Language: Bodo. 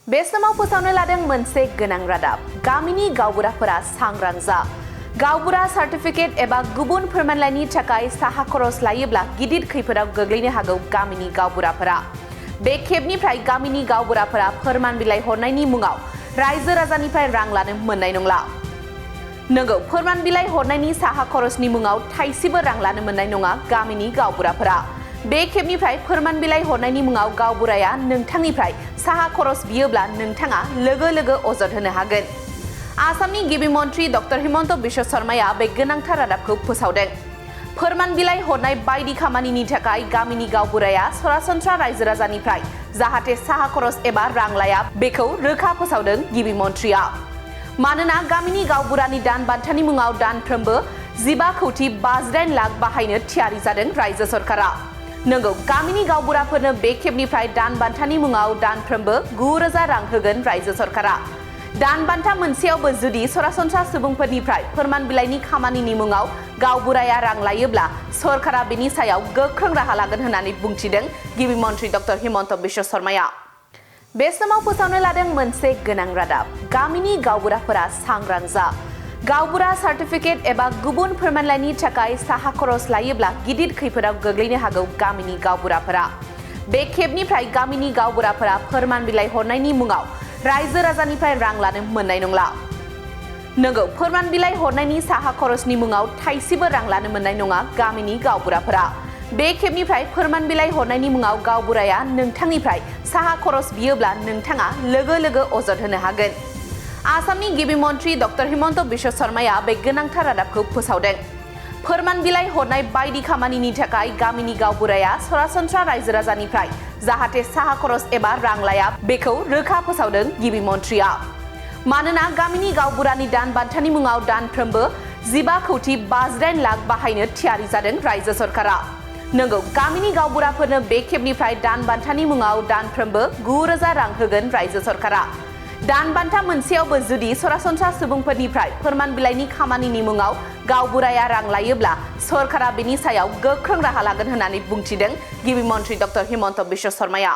बे समाव फोसावनो लादों मोनसे गोनां रादाब गामिनि गावबुराफोरा सांग्रां जा गावबुरा सार्टिफिकेट एबा गुबुन फोरमानलाइनि थाखाय साहा खरस लायोब्ला गिदिर खैफोदाव गोग्लैनो हागौ गामिनि गावबुराफोरा बे खेबनिफ्राय गामिनि गावबुराफोरा फोरमान बिलाइ हरनायनि मुङाव रायजो राजानिफ्राय रां लानो मोननाय नंला नंगौ फोरमान बिलाइ हरनायनि साहा खरसनि मुङाव थाइसेबो रां लानो मोननाय नङा गामिनि गावबुराफोरा बे खेबनिफ्राय फोरमान बिलाइ हरनायनि मुङाव गावबुराया नोंथांनिफ्राय साहा खरस बियोब्ला नोंथाङा लोगो लोगो अजद होनो हागोन आसामनि गिबि मन्थ्रि डक्टर हिमन्त बिश्व शर्माया बे गोनांथार रादाबखौ फोसावदों फोरमान बिलाइ हरनाय बायदि खामानिनि थाखाय गामिनि गावबुराया सरासनस्रा रायजो राजानिफ्राय जाहाथे साहा खरस एबा रां लाया बेखौ रोखा फोसावदों गिबि मन्थ्रिया मानोना गामिनि गावबुरानि दान बान्थानि मुङाव दानफ्रोमबो 15,58 लाख बाहायनो थियारि जादों रायजो सरकारा नंगौ गामिनि गावबुराफोरनो बे खेबनिफ्राय दान बान्थानि मुङाव दानफ्रोमबो 9,000 रां होगोन रायजो सरकारा दान बान्था मोनसेयावबो जुदि सरासनस्रा सुबुंफोरनिफ्राय फोरमान बिलाइनि खामानिनि मुङाव गावबुराया रां लायोब्ला सरकारा बेनि सायाव गोख्रों राहा लागोन होननानै बुंथिदों गिबि मन्थ्रि डक्टर हिमन्त बिश्व शर्माया बे समाव फोसावनो लादों मोनसे गोनां रादाब गामिनि गावबुराफोरा सांग्रां जा गावबुरा सार्टिफिकेट एबा गुबुन फोरमानलाइनि थाखाय साहा खरस लायोब्ला गिदिर खैफोदाव गोग्लैनो हागौ गामिनि गावबुराफोरा बे खेबनिफ्राय गामिनि गावबुराफोरा फोरमान बिलाइ हरनायनि मुङाव रायजो राजानिफ्राय रां लानो मोननाय नंला नंगौ फोरमान बिलाइ हरनायनि साहा खरसनि मुङाव थाइसेबो रां लानो मोननाय नङा गामिनि गावबुराफोरा बे खेबनिफ्राय फोरमान बिलाइ हरनायनि मुङाव गावबुराया नोंथांनिफ्राय साहा खरस बियोब्ला नोंथाङा लोगो लोगो अजद होनो हागोन आसामनि गिबि मन्थ्रि डक्टर हिमन्त बिश्व शर्माया बे गोनांथार रादाबखौ फोसावदों फोरमान बिलाइ हरनाय बायदि खामानिनि थाखाय गामिनि गावबुराया सरासनस्रा रायजो राजानिफ्राय जाहाथे साहा खरस एबा रां लाया बेखौ रोखा फोसावदों गिबि मन्थ्रिया मानोना गामिनि गावबुरानि दान बान्थानि मुङाव दानफ्रोमबो 15,58 लाख बाहायनो थियारि जादों रायजो सरकारा नंगौ गामिनि गावबुराफोरनो बे खेबनिफ्राय दान बान्थानि मुङाव दानफ्रोमबो 9,000 रां होगोन रायजो सरकारा दान बान्था मोनसेयावबो जुदि सरासनस्रा सुबुंफोरनिफ्राय फोरमान बिलाइनि खामानिनि मुङाव गावबुराया रां लायोब्ला सरकारा बेनि सायाव गोख्रों राहा लागोन होननानै बुंथिदों गिबि मन्थ्रि डक्टर हिमन्त बिश्व शर्माया